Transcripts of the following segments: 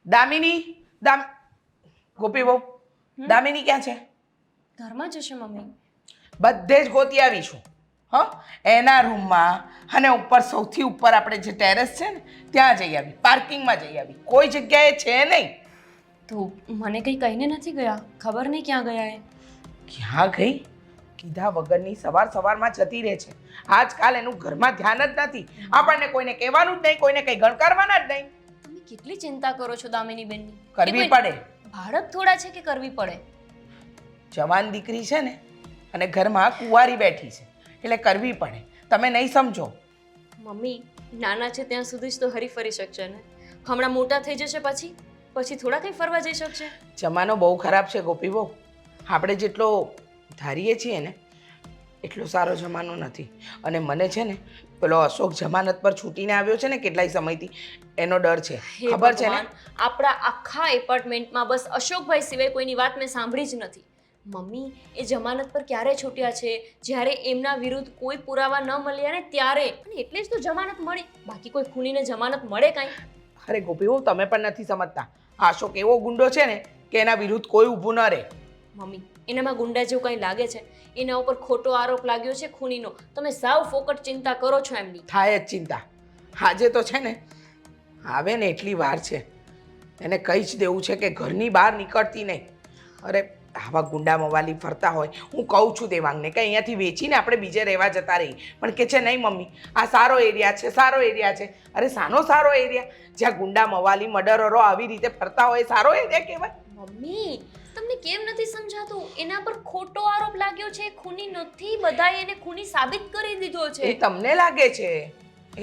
દામિની ગોપી બહુ દામિની ક્યાં છે? ઘરમાં જશે મમ્મી. બધે જ ગોતી આવીશું. હ, એના રૂમમાં અને ઉપર સૌથી ઉપર આપણે જે ટેરેસ છે ને ત્યાં જઈ આવી, પાર્કિંગમાં જઈ આવી. કોઈ જગ્યાએ છે નહીં. તો મને કંઈ કહીને નથી ગયા, ખબર નહીં ક્યાં ગયા એ. ક્યાં ગઈ? કીધા વગરની સવારમાં જતી રહે છે. આજકાલ એનું ઘરમાં ધ્યાન જ નથી. આપણને કોઈને કહેવાનું જ નહીં, કોઈને કંઈ ગણકારવાના જ નહીં. તમે કેટલી ચિંતા કરો છો દામિની બેનની? કરવી પડે. બાળક થોડા છે કે કરવી પડે? જવાન દીકરી છે ને અને ઘરમાં કુંવારી બેઠી છે એટલે કરવી પડે. તમે નહીં સમજો. મમ્મી નાના છે ત્યાં સુધી જ તો હરી ફરી શકશે ને. હમણાં મોટા થઈ જશે પછી થોડા કંઈ ફરવા જઈ શકશે? જમાનો બહુ ખરાબ છે ગોપી બહુ. આપણે જેટલો ધારીએ છીએ ને એટલો સારો જમાનો નથી. અને મને છે ને પેલો અશોક જમાનત પર છૂટીને આવ્યો છે ને કેટલાય સમયથી એનો ડર છે. ખબર છે ને? આપણા આખા એપાર્ટમેન્ટમાં બસ અશોકભાઈ સિવાય કોઈની વાત મેં સાંભળી જ નથી. મમ્મી એ જમાનત પર ક્યારે છૂટ્યા છે? જ્યારે એમના વિરુદ્ધ કોઈ પુરાવા ન મળ્યા ને ત્યારે. અને એટલે જ તો જમાનત મળી. બાકી કોઈ ખૂનીને જમાનત મળે કાંઈ? અરે ગોપી બહુ તમે પણ નથી સમજતા. અશોક એવો ગુંડો છે ને કે એના વિરુદ્ધ કોઈ ઊભું ન રહે. મમ્મી એનામાં ગુંડા જેવું કંઈ લાગે છે? એના ઉપર ખોટો આરોપ લાગ્યો છે ખૂનીનો. તમે સાવ ફોકટ ચિંતા કરો છો એમની. થાય જ ચિંતા. આજે તો છે ને આવે ને એટલી વાર છે એને કહી જ દેવું છે કે ઘરની બહાર નીકળતી નહીં. અરે આવા ગુંડા મવાલી ફરતા હોય. હું કહું છું દેવાંગને કે અહીંયાથી વેચીને આપણે બીજે રહેવા જતા રહી, પણ કે છે નહીં મમ્મી આ સારો એરિયા છે, સારો એરિયા છે. અરે સાનો સારો એરિયા? જ્યાં ગુંડા મવાલી મર્ડરરો આવી રીતે ફરતા હોય સારો એરિયા કહેવાય? મમ્મી તમને કેમ નથી સમજાતું? એના પર ખોટો આરોપ લાગ્યો છે, ખૂની નથી. બધાએ એને ખૂની સાબિત કરી દીધો એ છે. તમને લાગે છે,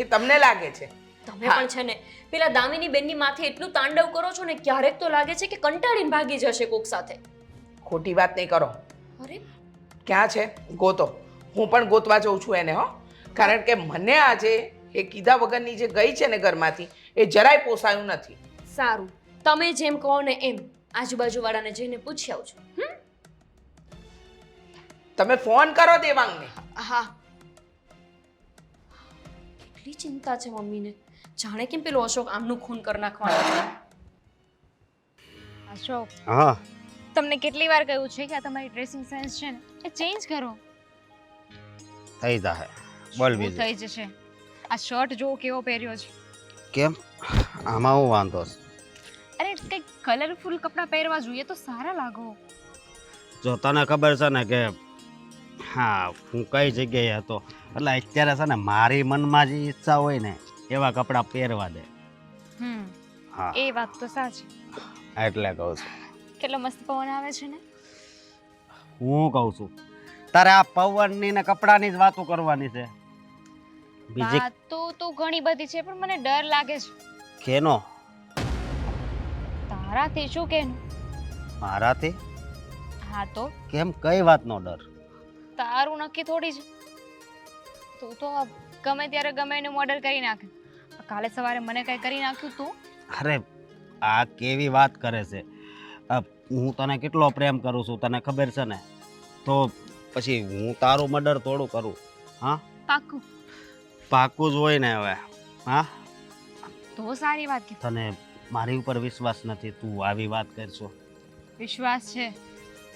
એ તમને લાગે છે. તમે પણ છે ને પેલા દામિની બેનની માથે એટલું તાંડવ કરો છો ને ક્યારેક તો લાગે છે કે કંટાળીને ભાગી જશે કોક સાથે. ખોટી વાત નહીં કરો. અરે ક્યાં છે? ગોતો. હું પણ ગોતવા જઉં છું એને. હો, કારણ કે મને આજે એ કીધા વગરની જે ગઈ છે ને ઘરમાંથી એ જરાય પોસાયું નથી. સારું, તમે જેમ કહો ને એમ આજુબાજુ વાળાને જઈને પૂછી આવજો. તમે ફોન કરો દેવાંગને. હા. કેટલી ચિંતા છે મમ્મીને. જાણે કેમ પેલો અશોક આમનું ખૂન કરી નાખવાનો. અશોક, હા તમને કેટલી વાર કહ્યું છે કે આ તમારી ડ્રેસિંગ સેન્સ છે ને એ ચેન્જ કરો. થઈ જાહે. બોલ શું બીજું. થઈ જશે? આ શર્ટ જો કેવો પહેર્યો છે. કેમ આમાં હું વાંધો છે? અરે કંઈક કલરફુલ કપડાં પહેરવા જોઈએ તો સારા લાગો. જો તને ખબર છે ને કે હા હું કઈ જગ્યાએ હતો એટલે અત્યારે છે ને મારી મનમાં જે ઈચ્છા હોય ને એવા કપડાં પહેરવા દે. હા એ વાત તો સાચી. એટલે કહું છું. કેટલો મસ્ત પવન આવે છે ને. હું કહું છું તારે આ પવનની ને કપડાની જ વાતો કરવાની છે. બીજી વાતો તો ઘણી બધી છે પણ મને ડર લાગે છે. કેનો? તારાથી શું કે મારાથી? હા તો કેમ કઈ વાતનો ડર? તારું નક્કી થોડી છે. તું તો ગમે ત્યારે ગમે એનું મોડલ કરી નાખે. કાલે સવારે મને કઈ કરી નાખ્યું તું? અરે આ કેવી વાત કરે છે? હું તને કેટલો પ્રેમ કરું છું તને ખબર છે ને, તો પછી હું તારું મર્ડર થોડું કરું? હા પાક્કું? પાકું જ હોય ને હવે. હા તો સારી વાત કે તને મારી ઉપર વિશ્વાસ નથી, તું આવી વાત કરશો? વિશ્વાસ છે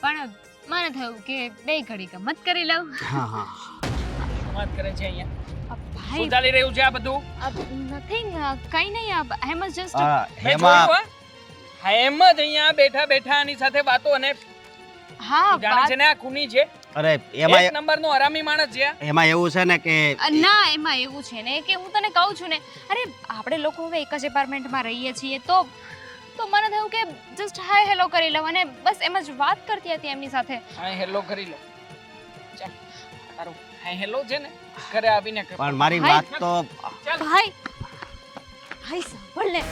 પણ મને થયું કે બે ઘડી ગમત કરી લઉં. હા હા શું વાત કરે છે અહીંયા? ભાઈ શું ચાલી રહ્યું છે આ બધું? નથિંગ, કઈ નહીં. એમ જ જસ્ટ મેં હેમા જોયું હા એમ જ અહીંયા બેઠા બેઠા આની સાથે વાતો અને હા જાણે છે ને આ ખૂની છે. અરે એક એમાં નંબરનો હરામી માણસ છે. એમાં એવું છે ને કે ના એમાં એવું છે ને કે હું તને કહું છું ને, અરે આપણે લોકો હવે એક જ એપાર્ટમેન્ટમાં રહીએ છીએ તો મને થયું કે જસ્ટ હાય હેલો કરી લઉં અને બસ એમ જ વાત કરતી હતી એમની સાથે. હા હેલો કરી લો. ચાલ તારું હા હેલો છે ને ઘરે આવીને કર. પણ મારી હાય. વાત તો ભાઈ ભાઈ સાંભળ ને.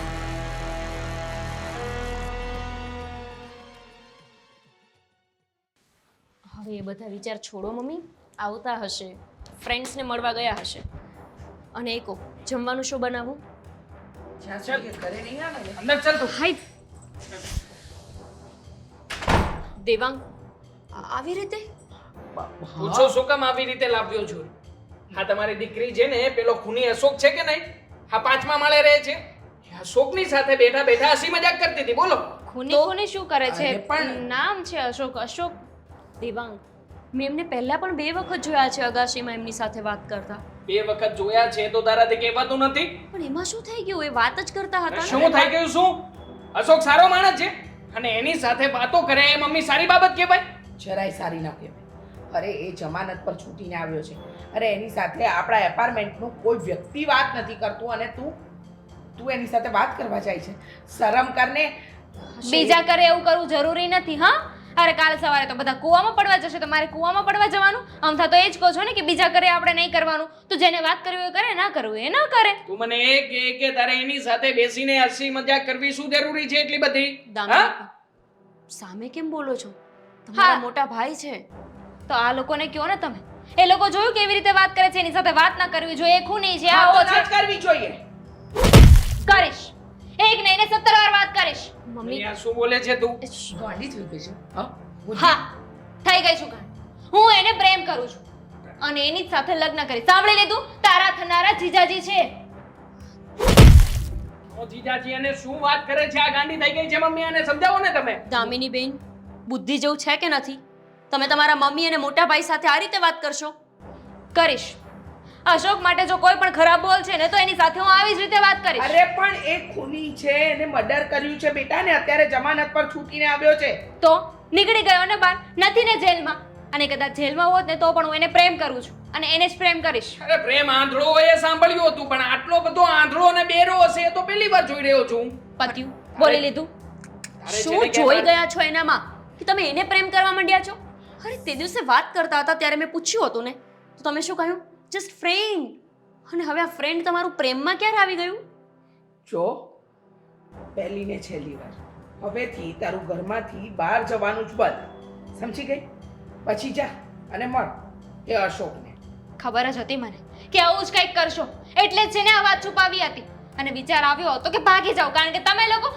હવે એ બધા વિચાર છોડો મમ્મી. આવતા હશે, ફ્રેન્ડ્સને મળવા ગયા હશે. અને એ કહો જમવાનું શું બનાવું? જ્યાં સુધી ઘરે નહીં આવે ને અંદર ચાલ તું. હાય દેવાંગ આવી રીતે પૂછો શું કામ આવી રીતે લાવ્યો છું? હા તમારી દીકરી છે ને પેલો ખૂની અશોક છે કે નહીં? હા 5મા માળે રહે છે. કે અશોકની સાથે બેઠા બેઠા હસી મજાક કરતી હતી બોલો. ખૂની ખૂની શું કરે છે અરે પણ- નામ છે અશોક અશોક દેવાંગ મેં એમને પહેલા પણ 2 વખત જોયા છે અગાશીમાં એમની સાથે વાત કરતા 2 વખત જોયા છે તો તારાથી કહેવાતું નથી. પણ એમાં શું થઈ ગયું એ વાત જ કરતા હતા ને. શું થઈ ગયું શું? અશોક સારો માણસ છે અને એની સાથે વાતો કરે એ મમ્મી સારી બાબત કહેવાય? જરાય સારી ના કહેવાય. અરે એ જમાનત પર છૂટીને આવ્યો છે. અરે એની સાથે આપણા એપાર્ટમેન્ટનું કોઈ વ્યક્તિ વાત નથી કરતું અને તું એની સાથે વાત કરવા જાય છે. શરમ કરને. બીજા કરે એવું કરવું જરૂરી નથી હા અરે કાલ સવારે તો બધા કૂવામાં પડવા જશે તો મારે કૂવામાં પડવા જવાનું આમ થા તો એ જ કહો છો ને કે બીજા કરે આપણે નહીં કરવાનું તો જેને વાત કરવી હોય કરે ના કરવું એ ના કરે તું મને એ કહે કે તારે એની સાથે બેસીને હસી મજાક કરવી શું જરૂરી છે એટલી બધી? દામિની સામે કેમ બોલો છો તમારા હા. મોટા ભાઈ છે. તો આ લોકોને કહો ને તમે એ લોકો જોયું કેવી રીતે વાત કરે છે એની સાથે વાત ના કરવી જોઈએ એ ખૂની છે હા, આવો તો ના જ કરવી જોઈએ. કરીશ એક નહીં ને 17 વાર વાત કરીશ મમ્મી આ શું બોલે છે તું? ગાંડી થઈ ગઈ છે. હા? બુદ્ધિ? હા થઈ ગઈ છું કાંઈ. હું એને પ્રેમ કરું છું અને એની જ સાથે લગ્ન કરી સાંભળી લીધું તારા થનારા જીજાજી છે ઓ જીજાજી અને શું વાત કરે છે? આ ગાંડી થઈ ગઈ છે મમ્મી, આને સમજાવો ને તમે. દામિની બેન બુદ્ધિ જેવું છે કે નથી? તમે તમારા મમ્મી અને મોટા ભાઈ સાથે આ રીતે વાત કરશો? કરીશ અશોક માટે જો કોઈ પણ ખરાબ બોલ છે ને તો એની સાથે હું આવી જ રીતે વાત કરીશ અરે પણ એ ખૂની છે, એને મર્ડર કર્યું છે બેટા ને અત્યારે જમાનત પર છૂટીને આવ્યો છે. તો નીકળી ગયો ને બહાર નથી ને જેલમાં અને કદાચ જેલમાં હોત ને તો પણ હું એને પ્રેમ કરું છું અને એને જ પ્રેમ કરીશ અરે પ્રેમ આંધળો હોય એ સાંભળ્યું હતું પણ આટલો બધો આંધળો અને બેરો હશે એ તો પહેલી વાર જોઈ રહ્યો છું. પત્યું બોલી લીધું તારે છે શું ને કે જોઈ વાત- ગયા છો એનામાં કે તમે એને પ્રેમ કરવા માંડ્યા છો? અરે તે દિવસે વાત કરતા હતા ત્યારે મેં પૂછ્યું હતું ને તો તમે શું કહ્યું? Just friend. અને હવે આ ફ્રેન્ડ તમારું પ્રેમમાં ક્યારે આવી ગયું? જો પહેલી ને છેલ્લી વાર હવેથી તારું ઘરમાંથી બહાર જવાનું જ બંધ. સમજી ગઈ? પછી જા અને મળ એ અશોકને. ખબર જ હતી મને કે આવું જ કંઈક કરશો એટલે જ છે ને આ વાત છુપાવી હતી અને વિચાર આવ્યો હતો કે ભાગી જાવ કારણ કે તમે લોકો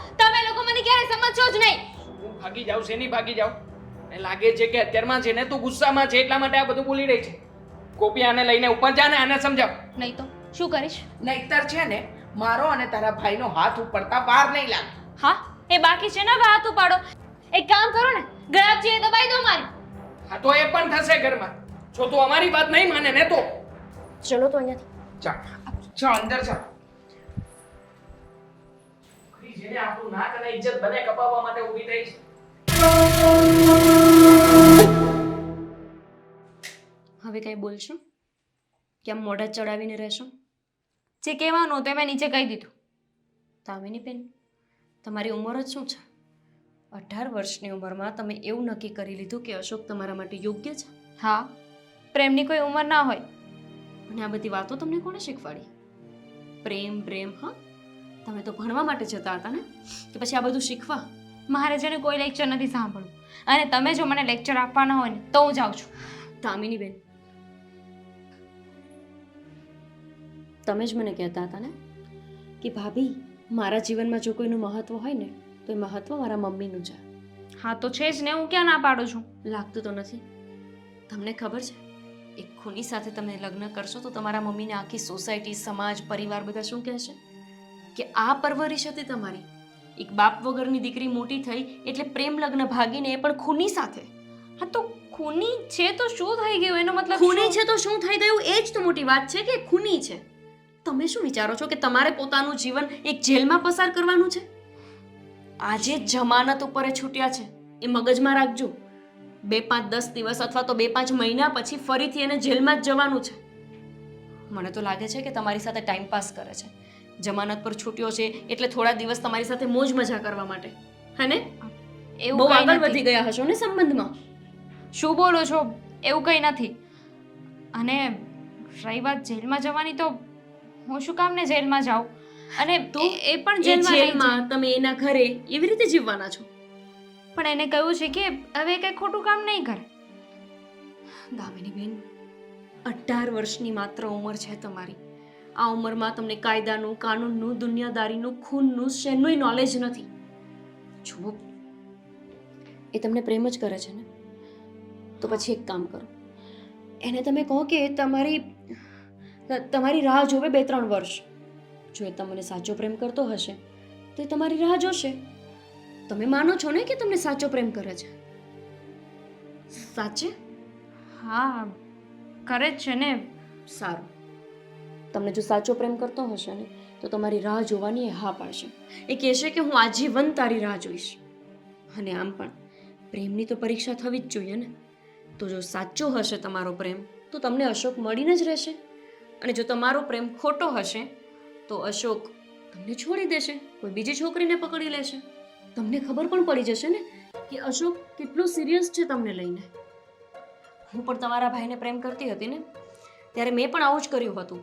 મને ક્યારે સમજશો જ નહીં હું ભાગી જાઉં શેની ભાગી જાઉં? મને લાગે છે કે અત્યારમાં છે ને તું ગુસ્સામાં છે એટલા માટે આ બધું બોલી રહી છે. ગોપી આને લઈને ઉપર જા ને આને સમજાવ. નહીં તો શું કરીશ નહીતર છે ને મારો અને તારા ભાઈનો હાથ ઉપડતા વાર નહીં લાગે. હા એ બાકી છે ને હવે હાથ ઉપાડો એક કામ કરો ને ગુલાબજી એ દબાઈ દો મારી હા તો એ પણ થશે ઘરમાં. જો તું અમારી વાત નહીં માને ને તો ચલો તો અહીંયાથી. જા અંદર જા. જેને આપણું નાક અને ઇજ્જત બને કપાવવા માટે ઊભી થઈ છે. હવે કઈ બોલશો? કેમ મોઢા ચડાવીને રહેશો? જે કહેવાનું હતું એ મેં નીચે કહી દીધું દામિની બેન તમારી ઉંમર જ શું છે? 18 વર્ષની ઉંમરમાં તમે એવું નક્કી કરી લીધું કે અશોક તમારા માટે યોગ્ય છે? હા પ્રેમની કોઈ ઉંમર ના હોય અને આ બધી વાતો તમને કોણે શીખવાડી? પ્રેમ હા તમે તો ભણવા માટે જતા હતા ને કે પછી આ બધું શીખવા? મારે છે ને કોઈ લેક્ચર નથી સાંભળવું અને તમે જો મને લેક્ચર આપવાના હોય ને તો હું જાઉં છું દામિની બેન તમે જ મને કહેતા હતા ને કે ભાભી મારા જીવનમાં જો કોઈનું મહત્વ હોય ને તો એ મહત્વ મારા મમ્મીનું છે. હા તો છે જ ને હું ક્યાં ના પાડું છું લાગતું તો નથી. તમને ખબર છે એક ખૂની સાથે તમે લગ્ન કરશો તો તમારા મમ્મીને આખી સોસાયટી સમાજ પરિવાર બધા શું કહેશે કે આ પરવરિશ હતી તમારી. એક બાપ વગરની દીકરી મોટી થઈ એટલે પ્રેમ લગ્ન ભાગીને એ પણ ખૂની સાથે. હા તો ખૂની છે તો શું થઈ ગયું એનો મતલબ ખૂની શું? છે તો શું થઈ ગયું એ જ તો મોટી વાત છે કે ખૂની છે. તમે શું વિચારો છો કે તમારે પોતાનું જીવન એક જેલમાં પસાર કરવાનું છે? આજે જમાનત ઉપર એ છૂટ્યા છે એ મગજમાં રાખજો. 2-5 10 દિવસ અથવા તો 2-5 મહિના પછી ફરીથી એને જેલમાં જ જવાનું છે. મને તો લાગે છે કે તમારી સાથે ટાઈમ પાસ કરે છે. જમાનત પર છૂટ્યો છે એટલે થોડા દિવસ તમારી સાથે મોજ મજા કરવા માટે. હે ને? એવું બહુ કંઈ આગળ નથી. વધી ગયા હશો ને સંબંધમાં. શું બોલો છો એવું કંઈ નથી અને રહી વાત જેલમાં જવાની તો હું શું કામ ને જેલમાં જાઉં અને તો એ પણ એ જેલમાં નહીં જેલમાં તમે એના ઘરે એવી રીતે જીવવાના છો? જાય. પણ એને કહ્યું છે કે હવે કંઈ ખોટું કામ નહીં કરે. દામિની બેન 18 વર્ષની માત્ર ઉંમર છે તમારી. આ ઉંમરમાં તમને કાયદાનું કાનૂનનું દુનિયાદારીનું ખૂનનું શેનું નોલેજ નથી. જુઓ એ તમને પ્રેમ જ કરે છે ને તો પછી એક કામ કરો એને તમે કહો કે તમારી રાહ જોવે 2-3 વર્ષ જો એ તમને સાચો પ્રેમ કરતો હશે તો એ તમારી રાહ જોશે. તમે માનો છો ને કે તમને સાચો પ્રેમ કરે છે? સાચે? હા કરે જ છે ને. સારું. તમને જો સાચો પ્રેમ કરતો હશે ને તો તમારી રાહ જોવાની એ હા પાડશે. એ કહેશે કે હું આજીવન તારી રાહ જોઈશ. અને આમ પણ પ્રેમની તો પરીક્ષા થવી જ જોઈએ ને. તો જો સાચો હશે તમારો પ્રેમ તો તમને અશોક મળીને જ રહેશે. અને જો તમારો પ્રેમ ખોટો હશે તો અશોક તમને છોડી દેશે, કોઈ બીજી છોકરીને પકડી લેશે. તમને ખબર પણ પડી જશે ને કે અશોક કેટલો સિરિયસ છે તમને લઈને. હું પણ તમારા ભાઈને પ્રેમ કરતી હતી ને ત્યારે મેં પણ આવું જ કર્યું હતું.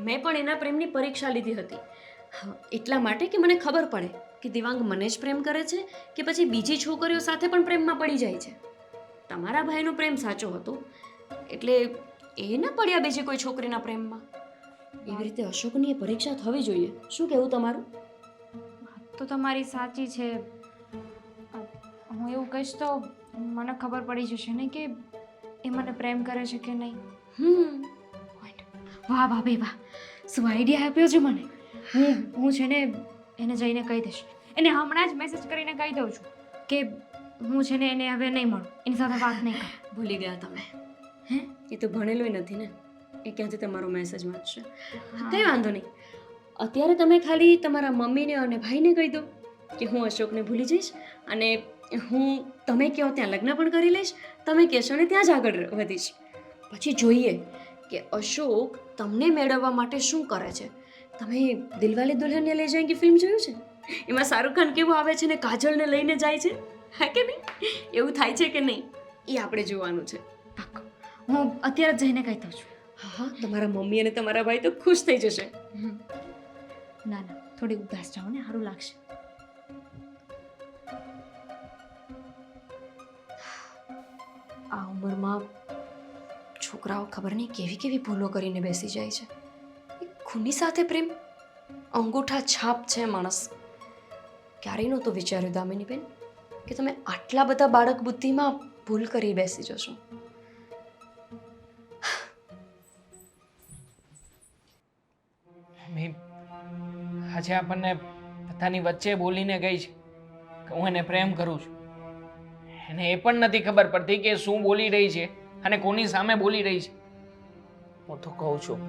મેં પણ એના પ્રેમની પરીક્ષા લીધી હતી. એટલા માટે કે મને ખબર પડે કે દિવાંગ મને જ પ્રેમ કરે છે કે પછી બીજી છોકરીઓ સાથે પણ પ્રેમમાં પડી જાય છે. તમારા ભાઈનો પ્રેમ સાચો હતો એટલે એ ન પડ્યા બીજી કોઈ છોકરીના પ્રેમમાં. એવી રીતે અશોકની એ પરીક્ષા થવી જોઈએ. શું કહેવું તમારું? વાત તો તમારી સાચી છે. હું એવું કહીશ તો મને ખબર પડી જશે ને કે એ મને પ્રેમ કરે છે કે નહીં. વાહ ભાભી વાહ, શું આઈડિયા આપ્યો છે મને. હું છે ને એને જઈને કહી દઈશ. એને હમણાં જ મેસેજ કરીને કહી દઉં છું કે હું છે ને એને હવે નહીં મળું, એની સાથે વાત નહીં કરું. ભૂલી ગયા તમે. હે, એ તો ભણેલોય નથી ને, એ ક્યાંથી તમારો મેસેજ વાંચશે? કંઈ વાંધો નહીં. અત્યારે તમે ખાલી તમારા મમ્મીને અને ભાઈને કહી દો કે હું અશોકને ભૂલી જઈશ અને હું તમે કહો ત્યાં લગ્ન પણ કરી લઈશ, તમે કહેશો ને ત્યાં જ આગળ વધીશ. પછી જોઈએ કે અશોક તમને મેળવવા માટે શું કરે છે. તમે દિલવાલે દુલ્હનિયા લે જાયેંગી ફિલ્મ જોયું છે? એમાં શાહરુખ ખાન કેવું આવે છે ને કાજલને લઈને જાય છે, હા કે નહીં? એવું થાય છે કે નહીં એ આપણે જોવાનું છે. પાક્કું. હું અત્યારે જ જઈને કહી દઉં છું. હા હા, તમારા મમ્મી અને તમારા ભાઈ તો ખુશ થઈ જશે. ના ના, થોડી ઉદાસ જાઓ ને, સારું લાગશે. આ ઉંમરમાં છોકરાઓ ખબર નહીં કેવી કેવી ભૂલો કરીને બેસી જાય છે. ખૂની સાથે પ્રેમ અંગૂઠા છાપ છે માણસ. ક્યારેય નહોતું વિચાર્યું દામિનીબેન કે તમે આટલા બધા બાળક બુદ્ધિમાં ભૂલ કરી બેસી જશો. આજે આપણને બધાની વચ્ચે બોલીને ગઈ છે કે હું એને પ્રેમ કરું છું. એને એ પણ નથી ખબર પડતી કે શું બોલી રહી છે અને કોની સામે બોલી રહી છે. હું તો કહું છું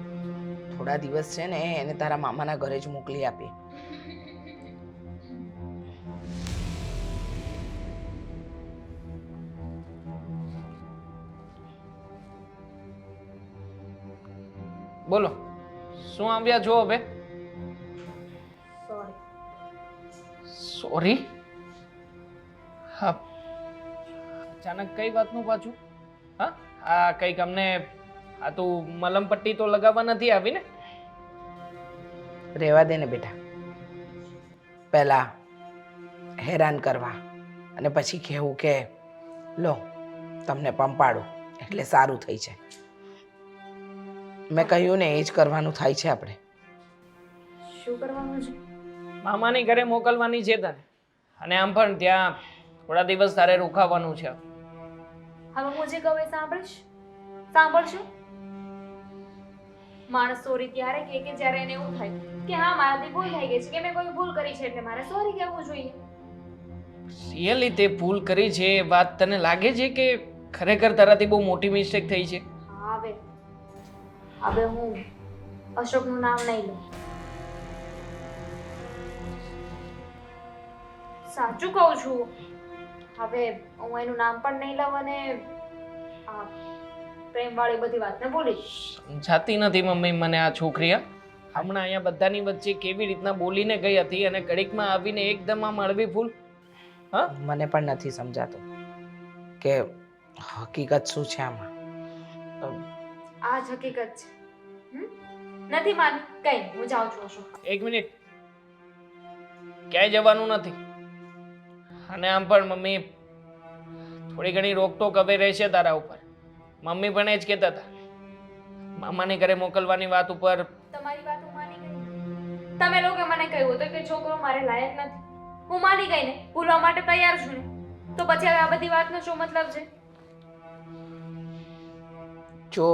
થોડા દિવસ છે ને એને તારા મામાના ઘરે જ મોકલી આપી. બોલો, શું આવ્યા છો હવે? સોરી? હા, અચાનક કઈ વાતનું પાછું? હા, આ કંઈક અમને આ તું મલમ પટ્ટી તો લગાવવા નથી આવી ને? રહેવા દે ને બેટા. પહેલા હેરાન કરવા અને પછી કહેવું કે લો તમને પંપાડું એટલે સારું થઈ છે. મેં કહ્યું ને એ જ કરવાનું થાય છે આપણે. શું કરવાનું છે? મામાની ઘરે મોકલવાની છે તને, અને આમ પણ ત્યાં થોડા દિવસ તારે રોકાવાનું છે. હવે હું જે કહું એ સાંભળશો? માણસ સોરી ત્યારે કહે કે જ્યારે એને એવું થાય કે હા મારાથી ભૂલ થઈ ગઈ છે, કે મેં કોઈ ભૂલ કરી છે એટલે મારે સોરી કહેવું જોઈએ. રિયલી તે ભૂલ કરી છે એ વાત તને લાગે છે કે ખરેખર તારાથી બહુ મોટી મિસ્ટેક થઈ છે? હવે હું અશોકનું નામ નહીં લઉં. સાચું કહું છું. હવે હું એનું નામ પણ નહીં લઉં અને આ પ્રેમવાળી બધી વાતને ભૂલીશ. સમજાતી નથી મમ્મી મને આ છોકરી. હમણાં અહીંયા બધાની વચ્ચે કેવી રીતના બોલીને ગઈ હતી અને ઘડીકમાં આવીને એકદમ આમ હળવી ભૂલ. હા, મને પણ નથી સમજાતું કે હકીકત શું છે આમાં. આ જ હકીકત છે. નથી માની, કઈ નહીં, હું જાઉં છું અશોક. એક મિનિટ, ક્યાંય જવાનું નથી. અને આમ પણ મમ્મી થોડી ઘણી રોકટોક હવે રહેશે તારા ઉપર. મમ્મી પણ એ જ કહેતા હતા મામાની ઘરે મોકલવાની વાત ઉપર. તમારી વાત હું માની ગઈ. તમે લોકો મને કહ્યું હતું કે છોકરો મારે લાયક નથી. હું માની ગઈ ને, ભૂલવા માટે તૈયાર છું ને, તો પછી હવે આ બધી વાતનો શું મતલબ છે? જો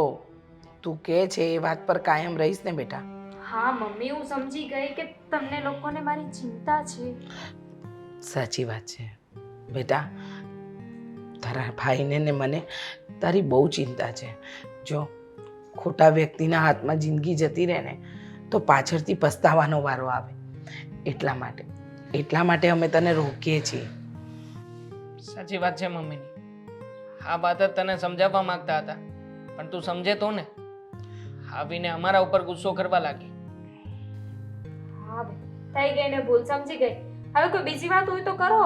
તું કહે છે એ વાત પર કાયમ રહીશ ને બેટા હા મમ્મી, હું સમજી ગઈ કે તમને લોકોને મારી ચિંતા છે. સાચી વાત છે બેટા, તારા ભાઈને ને મને તારી બહુ ચિંતા છે. જો ખોટા વ્યક્તિના હાથમાં જિંદગી જતી રહે ને તો પાછળથી પસ્તાવાનો વારો આવે. એટલા માટે અમે તને રોકીએ છીએ. સાચી વાત છે મમ્મીની. આ વાત જ તને સમજાવવા માંગતા હતા, પણ તું સમજે તો ને. આવીને અમારા ઉપર ગુસ્સો કરવા લાગી. હા થઈ ગઈ ને ભૂલ, સમજી ગઈ. હવે કોઈ બીજી વાત હોય તો કરો,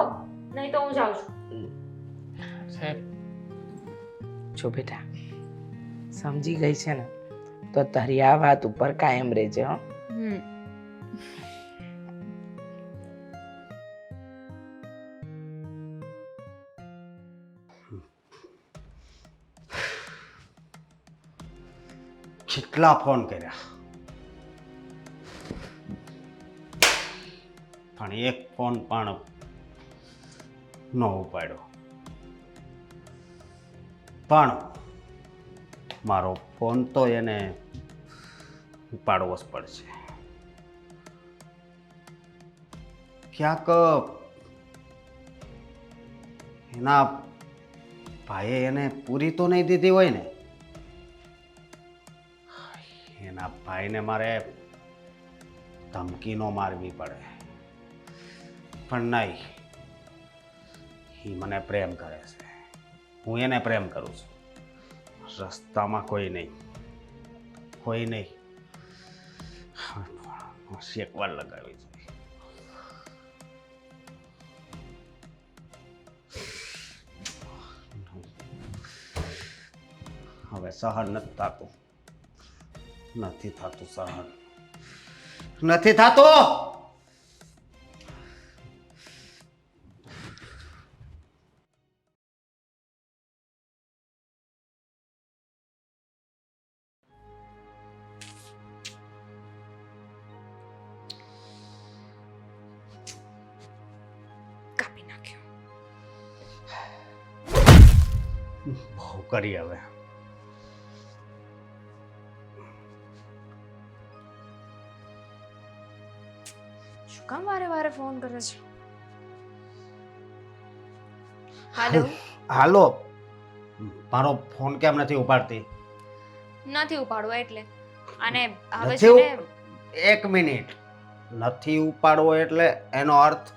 નહીં તો હું જાઉં છું. સાહેબ, જો બેટા, સમજી ગઈ છે ને તો તારી આ વાત ઉપર કાયમ રહેજે. હો, કેટલા ફોન કર્યા પણ એક ફોન પણ ન ઉપાડ્યો. પણ મારો ફોન તો એને ઉપાડવો જ પડશે. ક્યાંક એના ભાઈએ એને પૂરી તો નહીં દીધી હોય ને. એના ભાઈને મારે ધમકી ન મારવી પડે. પણ નહીં, એ મને પ્રેમ કરે છે, હું એને પ્રેમ કરું છું. રસ્તામાં કોઈ નહીં. શેકવાર લગાવી જોઈએ. હવે સહન નથી થતું. નથી થતું. કાપી નાખ્યો. બહુ કરી હવે. શું કામ વારે વારે ફોન કરે છે? હાલો. હાલો, મારો ફોન કેમ નથી ઉપાડતી? નથી ઉપાડવો એટલે. અને હવે નથી છે ને, એક મિનિટ. નથી ઉપાડવો એટલે એનો અર્થ?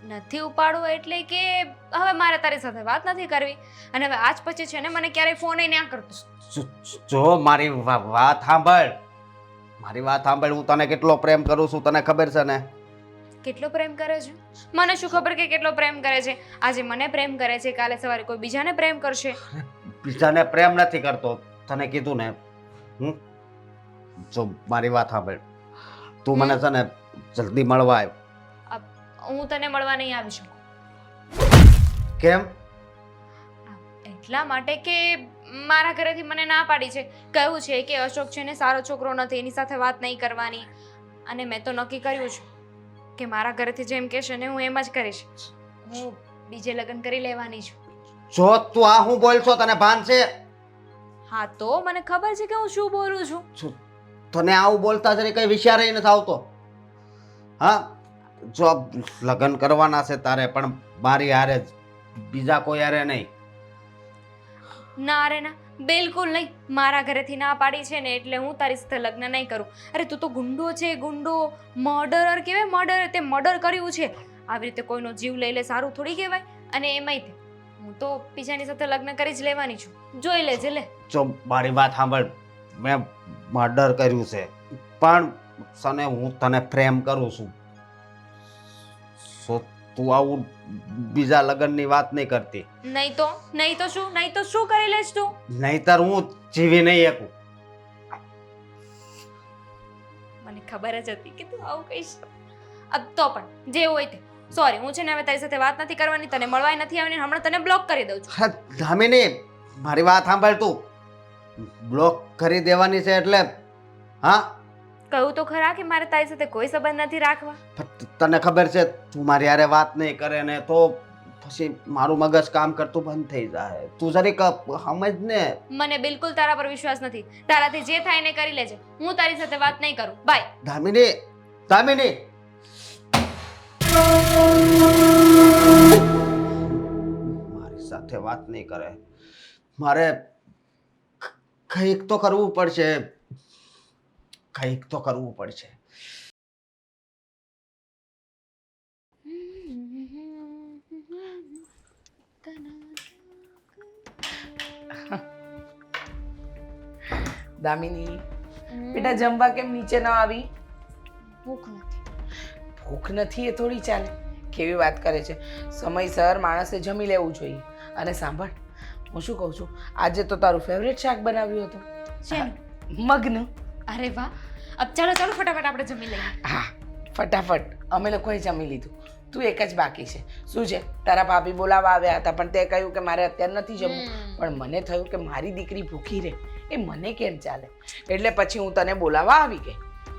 નથી ઉપાડવો એટલે કે હવે મારે તારી સાથે વાત નથી કરવી, અને હવે આજ પછી છે ને મને ક્યારેય ફોન ના કરતો. જો મારી વાત સાંભળ. હું તને કેટલો પ્રેમ કરું છું તને ખબર છે ને? કેટલો પ્રેમ કરે છે? મને શું ખબર કે કેટલો પ્રેમ કરે છે? આજે મને પ્રેમ કરે છે, કાલે સવારે કોઈ બીજાને પ્રેમ કરશે. બીજાને પ્રેમ નથી કરતો, તને કીધું ને. જો મારી વાત સાંભળ, તું મને છે ને જલ્દી મળવા આવ. હું તને મળવા નહીં આવી શકું. કેમ? એટલા માટે કે મારા ઘરેથી મને ના પાડી છે. કહ્યું છે કે અશોક છે ને સારો છોકરો નથી, એની સાથે વાત નહીં કરવાની. અને મેં તો નક્કી કર્યું છે કે મારા ઘરેથી જેમ કહેશે ને હું એમ જ કરીશ. હું બીજે લગ્ન કરી લેવાની છું. જો તું આ હું બોલશો તને ભાન છે? હા તો મને ખબર છે કે હું શું બોલું છું. તને આવું બોલતા જરી કઈ વિચાર નથી આવતો? હા, જો લગ્ન કરવાના છે તારે, પણ મારી હારે જ, બીજા કોઈ હારે નહીં. ના રે ના, બિલકુલ નહીં. મારા ઘરેથી ના પાડી છે ને એટલે હું તારી સાથે લગ્ન નહીં કરું. અરે તું તો ગુંડો છે, ગુંડો, મર્ડરર કહેવાય. મર્ડર, તે મર્ડર કર્યું છે. આવી રીતે કોઈનો જીવ લઈ લે સારું થોડી કહેવાય. અને એમાંય હું તો બીજાની સાથે લગ્ન કરી જ લેવાની છું. જોઈ લેજે લે. જો મારી વાત સાંભળ, મેં મર્ડર કર્યું છે, પણ સને હું તને પ્રેમ કરું છું. તું આવું બીજા લગ્નની વાત નહીં કરતી. નહીં તો શું કરી લેશ તું? નહીતર હું જીવી નહીં શકું. મને ખબર જ હતી કે તું આવું કહીશ. તો પણ જે હોય તે. સોરી, હું છે ને હવે તારી સાથે વાત નથી કરવાની, તને મળવાય નથી આવવાની. હમણાં તને બ્લોક કરી દઉં છું. ધામીની, મારી વાત સાંભળ. તું બ્લોક કરી દેવાની છે એટલે? હા, કહું તો ખરા કે મારે તારી સાથે કોઈ સંબંધ નથી રાખવા. તને ખબર છે તું મારી હારે વાત નહીં કરે ને તો પછી મારું મગજ કામ કરતું બંધ થઈ જાય. તું જરીક સમજ ને. મને બિલકુલ તારા પર વિશ્વાસ નથી. તારાથી જે થાય એને કરી લેજે. હું તારી સાથે વાત નહીં કરું. બાય. દામિની, દામિની, મારી સાથે વાત નહીં કરે. મારે કંઈક તો કરવું પડશે. કંઈક તો કરવું પડશે. દામિની બેટા જમવા કેમ નીચે ન આવી? ભૂખ નથી. ભૂખ નથી એ થોડી ચાલે. કેવી વાત કરે છે. સમયસર માણસે જમી લેવું જોઈએ. અને સાંભળ, હું શું કહું છું, આજે તો તારું ફેવરેટ શાક બનાવ્યું હતું. શેનું? મગનું. અરે વાહ. અબ ચાલો ચાલો ફટાફટ આપણે જમી લઈએ. હા ફટાફટ. અમે લોકોએ જમી લીધું. તું એક જ બાકી છે. શું છે? તારા ભાભી બોલાવવા આવ્યા હતા પણ તે કહ્યું કે મારે અત્યારે નથી જમવું. પણ મને થયું કે મારી દીકરી ભૂખી રહે એ મને કેમ ચાલે, એટલે પછી હું તને બોલાવવા આવી ગઈ.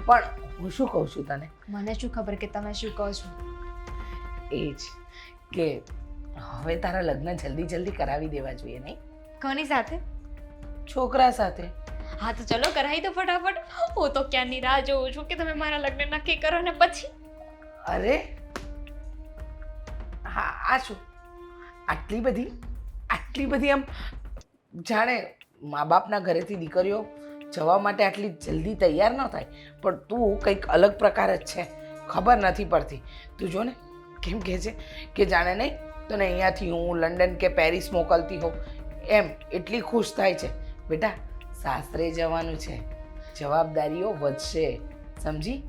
પણ હું શું કહું છું તને, મને શું ખબર કે તમે શું કહો છો? એ જ કે હવે તારા લગ્ન જલ્દી જલ્દી કરાવી દેવા જોઈએ નહીં? કોની સાથે? છોકરા સાથે. હા તો ચલો કરાવી દો ફટાફટ. હું તો ક્યારની રાહ જોઉં છું કે તમે મારા લગ્ન નક્કી કરો ને પછી. અરે હા, આ શું આટલી બધી આમ જાણે મા બાપના ઘરેથી દીકરીઓ જવા માટે આટલી જલ્દી તૈયાર ન થાય. પણ તું કંઈક અલગ પ્રકાર જ છે, ખબર નથી પડતી. તું જો ને કેમ કહે છે કે જાણે નહીં તને અહીંયાથી હું લંડન કે પેરિસ મોકલતી હોઉં એમ એટલી ખુશ થાય છે. બેટા સાસરે જવાનું છે, જવાબદારીઓ વધશે, સમજી?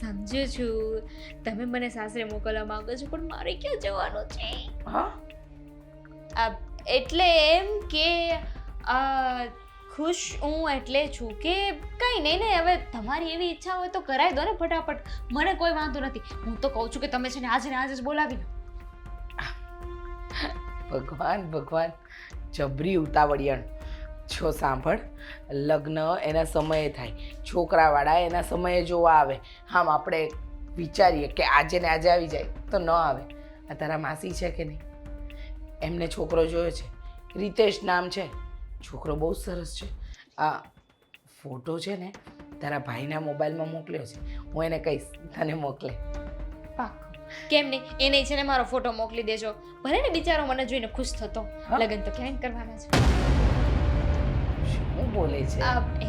સમજુ છું. તમે મને સાસરે મોકલવા માંગો છો પણ મારે ક્યાં જવાનું છે? હા એટલે એમ કે ખુશ હું એટલે છું કે કંઈ નહીં ને, હવે તમારી એવી ઈચ્છા હોય તો કરાવી દો ને ફટાફટ. મને કોઈ વાંધો નથી. હું તો કહું છું કે તમે છે ને આજે જ બોલાવી લો. ભગવાન જબરી ઉતાવળિયણ. જો સાંભળ, લગ્ન એના સમયે થાય, છોકરાવાળા એના સમયે જોવા આવે. આમ આપણે વિચારીએ કે આજે ને આજે આવી જાય તો ન આવે. આ તારા માસી છે કે નહીં, એમને છોકરો જોયો છે, રીતેશ નામ છે. છોકરો બહુ સરસ છે. આ ફોટો છે ને તારા ભાઈના મોબાઈલમાં મોકલ્યો છે. હું એને કહીશ તને મોકલે. પાક્કું. કેમ નહીં, એને છે ને મારો ફોટો મોકલી દેજો. ભલે ને બિચારો મને જોઈને ખુશ થતો. લગ્ન તો ક્યાંય કરવાના છે. શું બોલે છે?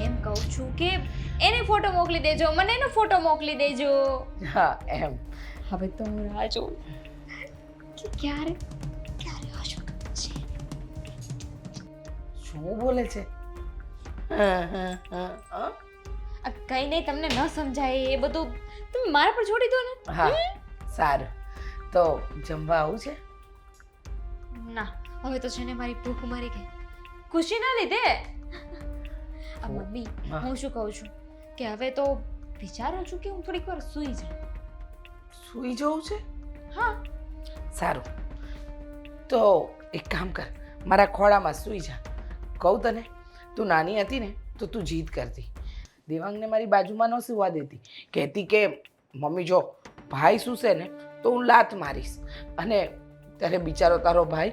એમ કહું છું કે એને ફોટો મોકલી દેજો, મને એનો ફોટો મોકલી દેજો. હા એમ. હવે તો હું રાહ જોઉં કે ક્યારે અશોક છે. શું બોલે છે? કઈ નહીં, તમને ન સમજાય એ બધું તમે મારા પર છોડી દો ને. હા સારું. તો જમવા આવું છે? ના, હવે તો છે ને મારી ભૂખ મરી ગઈ ખુશી ના લીધે. મમ્મી, હું શું કહું છું કે હવે તો વિચારું છું કે હું થોડીક વાર સૂઈ જાઉં. સૂઈ જવું છે? હા. સારું, તો એક કામ કર, મારા ખોળામાં સૂઈ જા. કહું તને, તું નાની હતી ને તો તું જીદ કરતી, દેવાંગને મારી બાજુમાં ન સૂવા દેતી. કહેતી કે મમ્મી જો ભાઈ સૂશે ને તો હું લાત મારીશ. અને ત્યારે બિચારો તારો ભાઈ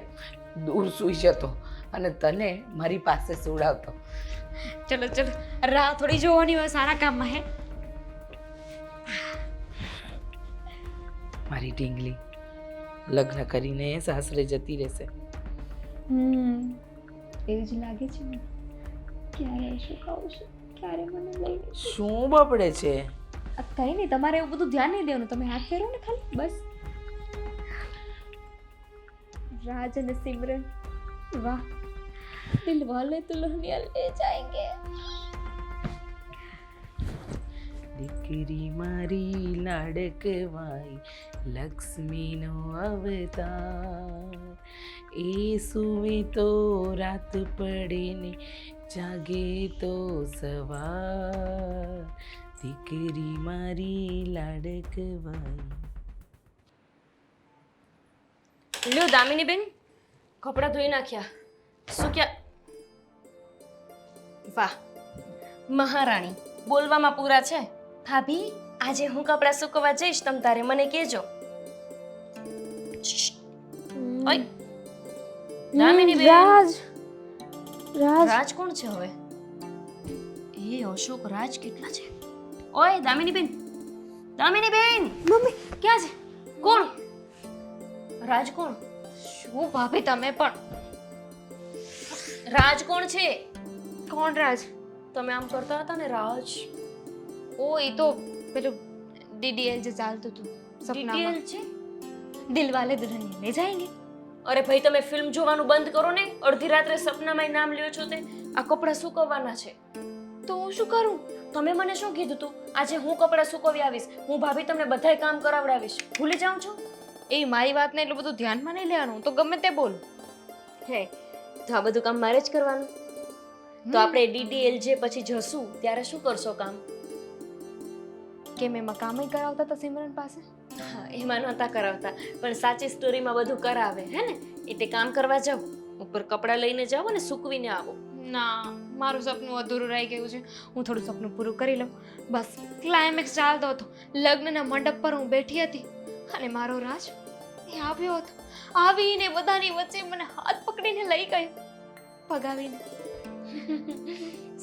દૂર સૂઈ જતો અને તને મારી પાસે સુવડાવતો. ચલો ચલો, રાહ થોડી જોવાની હોય સારા કામમાં. હે મારી ઢીંગલી લગ્ન કરીને સાસરે જતી રહેશે. એવું જ લાગે છે ને. ક્યારે શું ખાવું છે, ક્યારે મને લઈ શું બપડે છે? કઈ નહીં, તમારે એવું બધું ધ્યાન નહીં દેવાનું. તમે હાથ ફેરો ને ખાલી બસ. રાજ અને સિમરન, વાહ, દિલ વાલે દુલ્હનિયા લે જાયેંગે. દીકરી મારી લાડકવાઈ લક્ષ્મીનો અવતાર, એ સુવે તો રાત પડે ને જાગે તો સવાર, દીકરી મારી લાડકવાઈ. લ્યો દામિની બેન, કપડાં ધોઈ નાખ્યા. શું ક્યાં? વાહ મહારાણી, બોલવામાં પૂરા છે. ભાભી, આજે હું કપડાં સૂકવવા જઈશ, તમ તારે મને કહેજો. ઓય દામિની બેન રાજ રાજ રાજ કોણ છે હવે? એ અશોક રાજ કેટલા છે? ઓય દામિની બેન, દામિની બેન, મમ્મી ક્યાં છે? કોણ રાજ? કોણ શું ભાભી તમે પણ? રાજ કોણ છે? કોણ રાજ? તમે આમ કરતા હતા ને રાજ. ઓ એ તો પેલું ડીડીએલ જે ચાલતું હતું સપનામાં. ડિટેલ છે? દિલવાલે દુલ્હનિયા લે જાયેંગે. અરે ભાઈ તમે ફિલ્મ જોવાનું બંધ કરો ને. અડધી રાત્રે સપનામાં નામ લ્યો છો તે. આ કપડાં સુકવવાના છે. તો હું શું કરું? તમે મને શું કીધું તું? આજે હું કપડાં સુકવી આવીશ, હું ભાભી તમને બધાય કામ કરાવડાવીશ. ભૂલી જાઉં છો? એ મારી વાતને એટલું બધું ધ્યાનમાં નહીં લેવાનું, હું તો ગમે તે બોલ. હે તો આ બધું કામ મારે જ કરવાનું? તો આપણે ડીડીએલ જે પછી જશું ત્યારે શું કરશો કામ? કેમ એમાં કામ કરાવતા હતા સિમરન પાસે? હા એમાં નહોતા કરાવતા, પણ સાચી સ્ટોરીમાં બધું કરાવે હે ને. એટલે કામ કરવા જાઓ, ઉપર કપડાં લઈને જાઓ અને સૂકવીને આવો. ના, મારું સપનું અધૂરું રહી ગયું છે. હું થોડું સપનું પૂરું કરી લઉં. બસ ક્લાઇમેક્સ ચાલતો હતો. લગ્નના મંડપ પર હું બેઠી હતી અને મારો રાજ એ આવ્યો હતો. આવીને બધાની વચ્ચે મને હાથ પકડીને લઈ ગયો, ભગાવીને.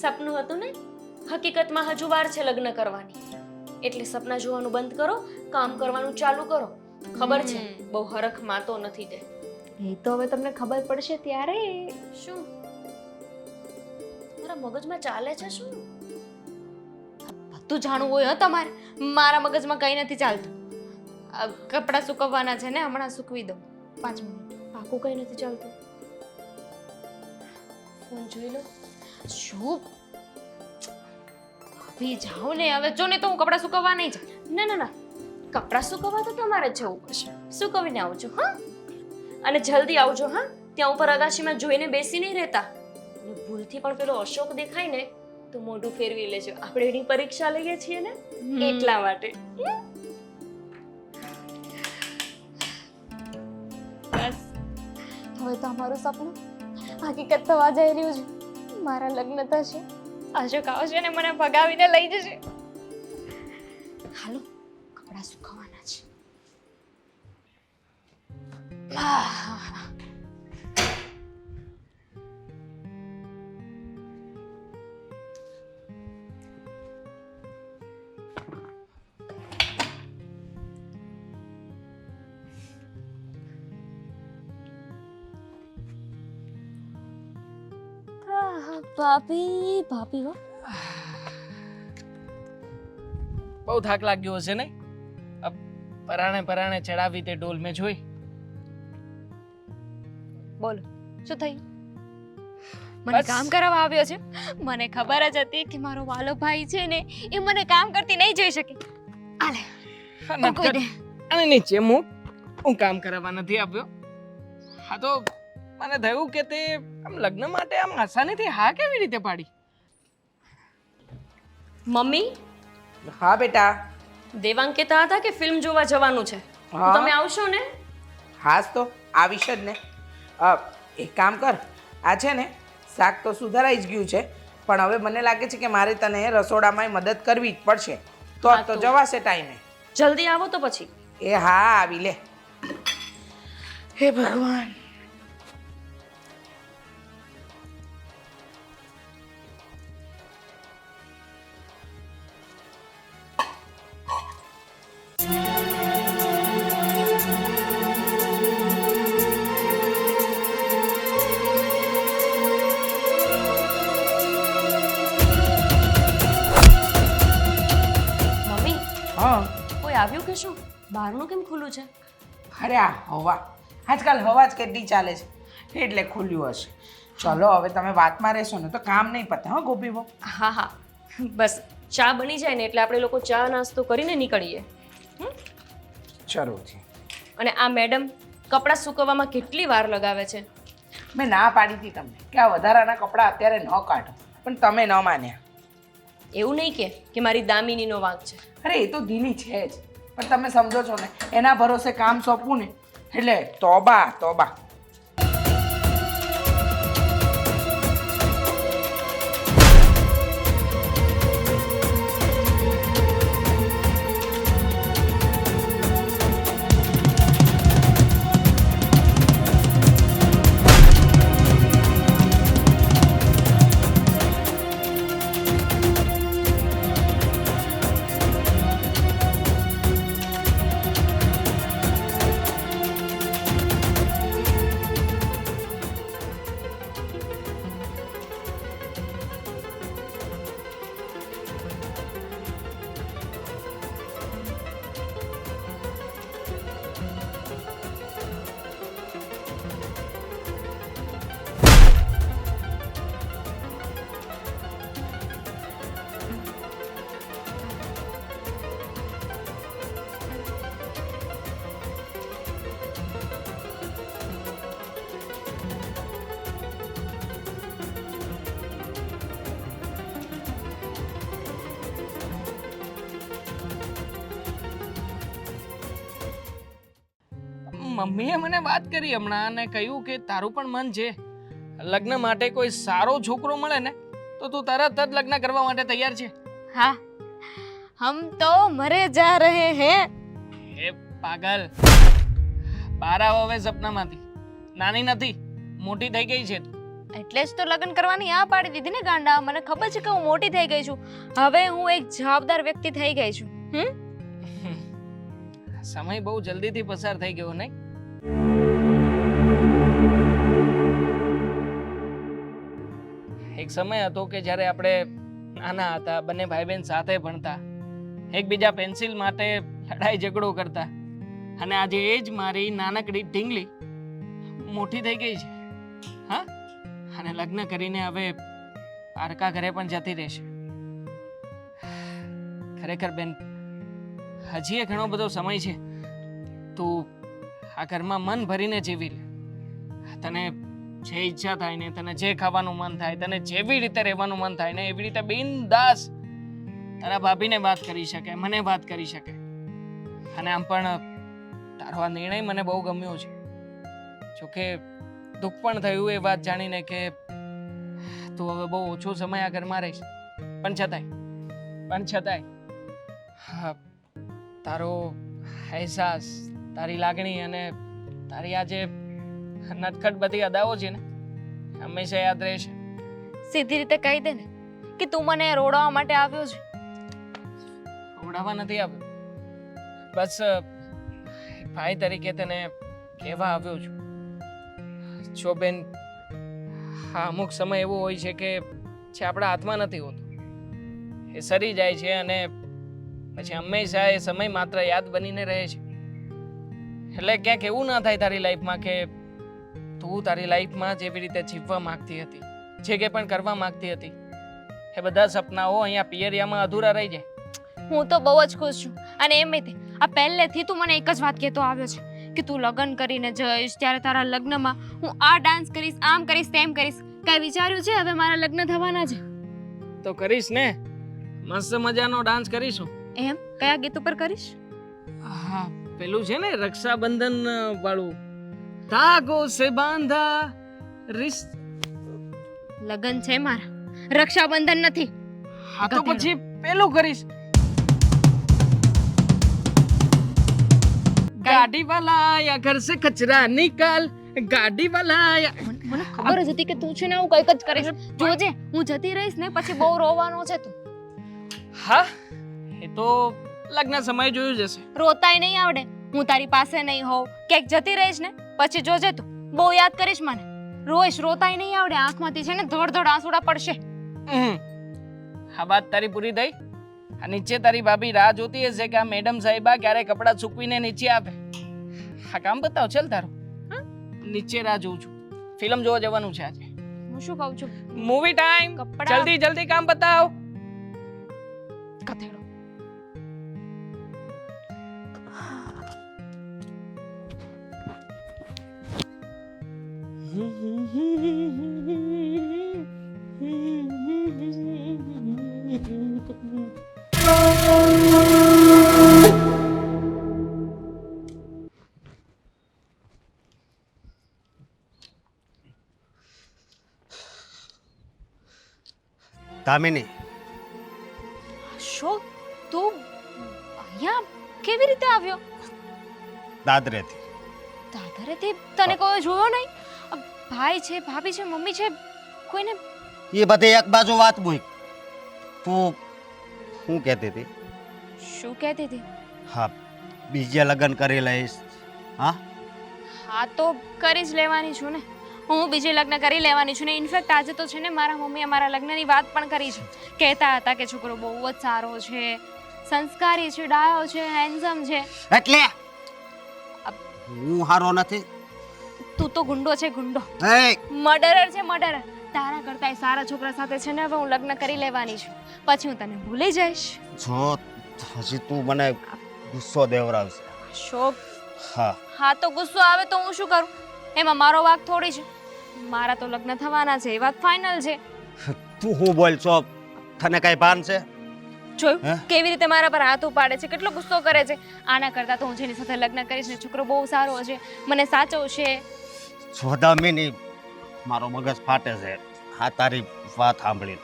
સપનું હતું ને? હકીકતમાં હજુ વાર છે લગ્ન કરવાની. એટલે સપના જોવાનું બંધ કરો, કામ કરવાનું ચાલુ કરો. ખબર છે બહુ હરખ માતો નથી તે. એ તો હવે તમને ખબર પડશે ત્યારે. શું મારા મગજમાં ચાલે છે? શું બધું જાણવું હોય હો તમારે. મારા મગજમાં કંઈ નથી ચાલતું. કપડાં સુકવવાના છે ને, હમણાં સૂકવી દઉં 5 મિનિટ. પાકું કઈ નથી ચાલતું? ફોન જોઈ લો. શું ભાભી જાઓ ને હવે. જો ને તો હું કપડાં સુકવવા નહીં જાઉં. ના ના ના, કપડાં સુકવવા તો તમારે જ જવું પડશે. સુકવીને આવજો હા, અને જલ્દી આવજો હા. ત્યાં ઉપર અગાશીમાં જોઈને બેસી નહીં રહેતા. અને ભૂલથી પણ પેલો અશોક દેખાય ને તો મોઢું ફેરવી લેજો. આપણે એની પરીક્ષા લઈએ છીએ ને એટલા માટે. બસ હવે તો અમારું સપનું હકીકત થવા જઈ રહ્યું છે. મારા લગ્ન થશે, અશોક આવશે ને મને ભગાવીને લઈ જશે. હાલો, કપડાં સુકવવાના છે. ભાભી ભાભી હો. બહુ થાક લાગ્યો હશે ને? પરાણે પરાણે ચડાવી તે ડોલ મેં જોઈ. બોલો શું થયું? મને બસ. કામ કરાવવા આવ્યો છે? મને ખબર જ હતી કે મારો વાલો ભાઈ છે ને એ મને કામ કરતી નહીં જોઈ શકે. આલે મૂકી દે. અને નીચે હું કામ કરાવવા નથી આવ્યો. હા તો મને થયું કે તે આમ લગ્ન માટે આમ આસાનીથી હા કેવી રીતે પાડી? મમ્મી, હા બેટા. દેવાંગ કહેતા હતા કે ફિલ્મ જોવા જવાનું છે. હા. તમે આવશો ને? હાસ તો આવીશ જ ને. એક કામ કર, આ છે ને શાક તો સુધારાઈ જ ગયું છે, પણ હવે મને લાગે છે કે મારે તને રસોડામાં મદદ કરવી જ પડશે. તો હા તો તો. જવાશે ટાઈમે. જલ્દી આવો તો પછી. એ હા આવી લે. હે ભગવાન. મમ્મી, હા. કોઈ આવ્યું કે શું? બહારનું કેમ ખુલ્લું છે? અરે આ હવા, આજકાલ હવા જ કેટલી ચાલે છે એટલે ખુલ્યું હશે. ચલો હવે તમે વાતમાં રહેશો ને તો કામ નહીં પતે હા ગોપી બહુ. હા હા, બસ ચા બની જાય ને એટલે આપણે લોકો ચા નાસ્તો કરીને નીકળીએ. ચલો જી. અને આ મેડમ કપડાં સૂકવવામાં કેટલી વાર લગાવે છે. મેં ના પાડી હતી તમને કે આ વધારાના કપડાં અત્યારે ન કાઢો, પણ તમે ન માન્યા. એવું નહીં કે મારી દામિનીનો વાંક છે. અરે એ તો ઢીલી છે જ, પણ તમે સમજો છો ને એના ભરોસે કામ સોંપવું ને એટલે તોબા તોબા. મમ્મીએ મને વાત કરી હમણાં અને કહ્યું કે તારું પણ મન છે લગ્ન માટે કોઈ સારો છોકરો મળે ને તો તું તરત જ લગ્ન કરવા માટે તૈયાર છે. हाँ हम तो मरे जा रहे हैं. હે પાગલ, બહાર આવ હવે સપનામાંથી. નાની નથી, મોટી થઈ ગઈ છે તું. એટલે જ તો લગ્ન કરવાની આ પાડી દીધી ને ગાંડા. મને ખબર છે કે હું મોટી થઈ ગઈ છું. હવે હું એક જવાબદાર વ્યક્તિ થઈ ગઈ છું. સમય બહુ જલ્દીથી પસાર થઈ ગયો નહીં? એક સમય હતો કે જ્યારે આપણે નાના હતા, બંને ભાઈ બહેન સાથે ભણતા, એકબીજા પેન્સિલ માટે લડાઈ ઝઘડો કરતા, અને આજે એ જ મારી નાનકડી ઢીંગલી મોટી થઈ ગઈ છે. હા, અને લગ્ન કરીને હવે પારકા ઘરે પણ જતી રહેશે. ખરેખર બેન, હજી ઘણો બધો સમય છે. તું આ ઘરમાં મન ભરીને જીવી લે. તને જે ઈચ્છા થાય ને, તને જે ખાવાનું મન થાય, તને જેવી રીતે રહેવાનું મન થાય ને એવી રીતે બિનદાસ તારા ભાભીને વાત કરી શકે, મને વાત કરી શકે. અને આમ પણ તારો આ નિર્ણય મને બહુ ગમ્યો છે. જોકે દુઃખ પણ થયું એ વાત જાણીને કે તું હવે બહુ ઓછો સમય આ ઘરમાં રહીશ. પણ છતાંય હા, તારો અહેસાસ, તારી લાગણી અને તારી આ જે નટખટ બધી અદાઓ છે ને હંમેશા યાદ રહેશે. સીધી રીતે કહી દે ને કે તું મને રોડાવવા માટે આવ્યો છે. રોડાવા નથી આવ્યો, બસ એક ભાઈ તરીકે તને કહેવા આવ્યો છું. જો બેન, હા, અમુક સમય એવો હોય છે કે જે આપણા હાથમાં નથી હોતો, એ સરી જાય છે અને પછી હંમેશા એ સમય માત્ર યાદ બનીને રહે છે. એટલે ક્યાંક એવું ના થાય તારી લાઈફમાં કે તું તારી લાઈફમાં જેવી રીતે જીવવા માંગતી હતી, જે કંઈ પણ કરવા માંગતી હતી, એ બધા સપનાઓ અહીંયા પિયરિયામાં અધૂરા રહી જાય. હું તો બહુ જ ખુશ છું. અને એમ આ પહેલેથી તું મને એક જ વાત કહેતો આવ્યો છે કે તું લગ્ન કરીને જઈશ ત્યારે તારા લગ્નમાં હું આ ડાન્સ કરીશ, આમ કરીશ, તેમ કરીશ. કાંઈ વિચાર્યું છે હવે મારા લગ્ન થવાના છે? તો કરીશ ને, મસ્ત મજાનો ડાન્સ કરીશું. એમ? કયા ગીત ઉપર કરીશ? હા, પેલું છે ને રક્ષાબંધન વાળું, ધાગો સે બાંધા રિશ્ત. લગ્ન છે મારા, રક્ષાબંધન નથી. હા તો પછી પેલું કરીશ. ગાડી વાલા આયા ઘર સે કચરા નિકાલ, ગાડી વાલા આયા. મને ખબર જ હતી કે તું છે ને હું કંઈક જ કરીશ. જોજે, હું જતી રહીશ ને પછી બહુ રોવાનો છે તું. હા, એ તો લગ્ન સમય જોયું જશે. રોતાય નહીં આવડે. હું તારી પાસે નહીં હોઉં, ક્યાંક જતી રહીશ ને પછી જોજે તું બહુ યાદ કરીશ મને. રોઈશ, રોતાય નહીં આવડે. આંખમાંથી છે ને ધોડ ધોડ આંસુડા પડશે. આ વાત તારી પૂરી થઈ. આ નીચે તારી ભાભી રાહ જોતી હશે કે આ મેડમ સાહેબા ક્યારે કપડાં સૂકવીને નીચે આવે. હા, કામ બતાવ ચાલ તારું. નીચે રાહ જોઉં છું. ફિલ્મ જોવા જવાનું છે આજે. હું શું કહું છું? Movie time. કપડાં. જલ્દી જલ્દી કામ બતાવ. કથેડો. દામિની, શો તું અહીંયા કેવી રીતે આવ્યો? દાદરેથી. દાદરેથી? તને કોઈ જોયો નહીં? ભાઈ છે, ભાભી છે, મમ્મી છે, કોઈને? એ બધી એક બાજુ વાત મૂક. તું શું કહેતી હતી? શું કહેતી હતી? હા, બીજે લગ્ન કરી લઈશ. હા, હા તો કરી જ લેવાની છું ને. હું બીજે લગ્ન કરી લેવાની છું ને. ઇનફેક્ટ આજે તો છે ને મારા મમ્મીએ મારા લગ્નની વાત પણ કરી છે. કહેતા હતા કે છોકરો બહુ જ સારો છે, સંસ્કારી છે, ડાયો છે, હેન્ડસમ છે. એટલે હું હારો નથી. તું તો ગુંડો છે, ગુંડો. એ મર્ડરર છે, મર્ડરર. તારા કરતા સારા છોકરા સાથે છે ને હવે હું લગ્ન કરી લેવાની છું. પછી હું તને ભૂલી જઈશ. જો હજી તું મને ગુસ્સો દેવરાવશે. શોક. હા, હા તો ગુસ્સો આવે તો હું શું કરું? એમાં મારો વાંક થોડી છે. મારા તો લગ્ન થવાના છે, એ વાત ફાઇનલ છે. તું હું બોલ છો? તને કઈ ભાન છે? જોયું હે? કેવી રીતે મારા પર હાથ ઉપાડે છે, કેટલો ગુસ્સો કરે છે. આના કરતાં તો હું જેની સાથે લગ્ન કરીશ ને છોકરો બહુ સારો છે, મને સાચવશે. સોદામીની મારો મગજ ફાટે છે હા તારી વાત સાંભળીને.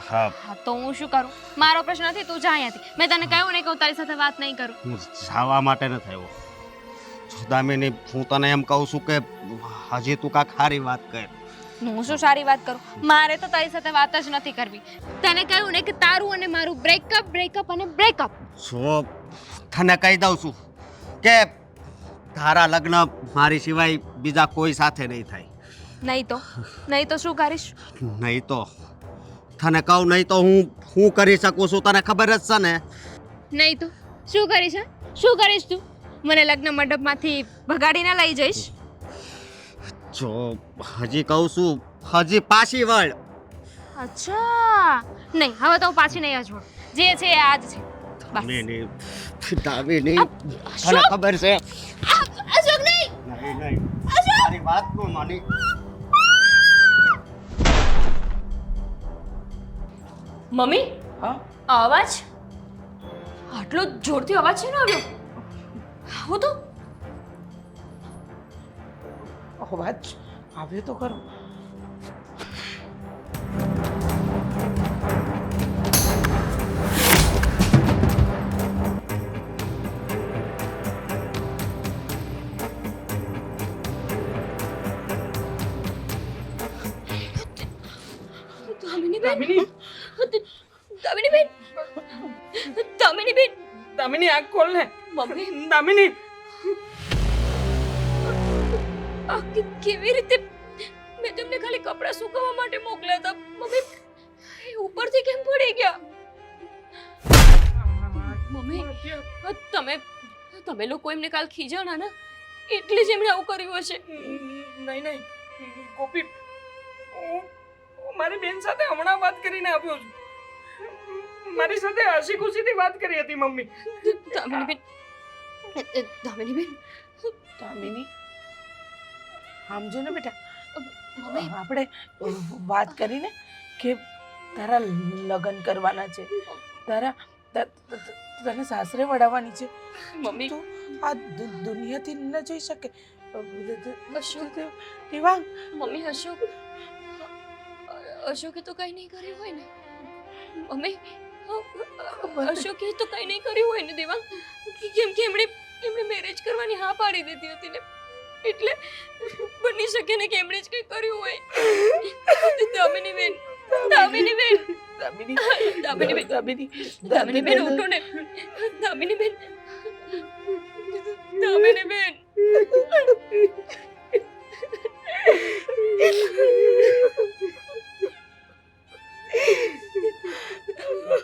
હા હા તો હું શું કરું? મારો પ્રશ્ન નથી, તું જા અહીંયાથી. મેં તને કહ્યું ને કે હું તારી સાથે વાત નહીં કરું. હું જવા માટે નથી આવ્યો સોદામીની. હું તને એમ કહું છું કે હજી તું કાંઈક સારી વાત કર. હું શું સારી વાત કરું? મારે તો તારી સાથે વાત જ નથી કરવી. તને કહ્યું ને કે તારું અને મારું બ્રેકઅપ અને બ્રેકઅપ. જો તને કહી દઉં છું કે તારા લગ્ન મારી સિવાય બીજા કોઈ સાથે નહીં થાય. નહીં તો શું કરીશ? નહીં તો તને કહું, નહીં તો હું કરી શકું છું, તને ખબર જ છે ને. નહીં તો શું કરીશ? હા? શું કરીશ તું? મને લગ્ન મંડપમાંથી ભગાડીને લઈ જઈશ? જો હજી કહું છું, હજી પાછી વળ. અચ્છા નહીં, હવે તો હું પાછી નહીં જ વળું. જે છે એ આજ છે બસ. દામિની, દામિની, તને અશોક! ખબર છે. અશોક નહીં! નહીં તારી વાત નો માની. મમ્મી હા આ અવાજ, આટલો જોરથી અવાજ છે ને આવ્યો? હું તો અવાજ આવ્યો તો ખરો. દામિની દામિની દામિની આંખ ખોલ ને. મમ્મી દામિની આ કેવી રીતે? મેં તમને ખાલી કપડાં સુકવવા માટે મોકલ્યા હતા મમ્મી, એ ઉપરથી કેમ પડી ગયા? મમ્મી તમે લોકો એમને કાલ ખીજાણા ને એટલે જ એમણે આવું કર્યું હશે. નહીં ગોપી, હું મારી બેન સાથે હમણાં વાત કરીને આવ્યો છું. મારી સાથે હસી ખુશીથી વાત કરી હતી મમ્મી. દામિની દામિની સમજો ને બેટા, મમ્મી આપણે વાત કરીને કે તારા લગ્ન કરવાના છે, તને સાસરે વડાવવાની છે. મમ્મી તું આ દુનિયાથી ન જઈ શકે. દેવાંગ, મમ્મી અશોકે તો કઈ નહીં કર્યું હોય ને? મમ્મી અશોકે તો કઈ નહીં કર્યું હોય ને દેવાંગ? કેમ કે એમણે મેરેજ કરવાની હા પાડી દીધી હતી ને, એટલે બની શકે ને કે એમણે જ કઈ કર્યું હોય. દામિની બેન ઉઠો ને. દામિની બેન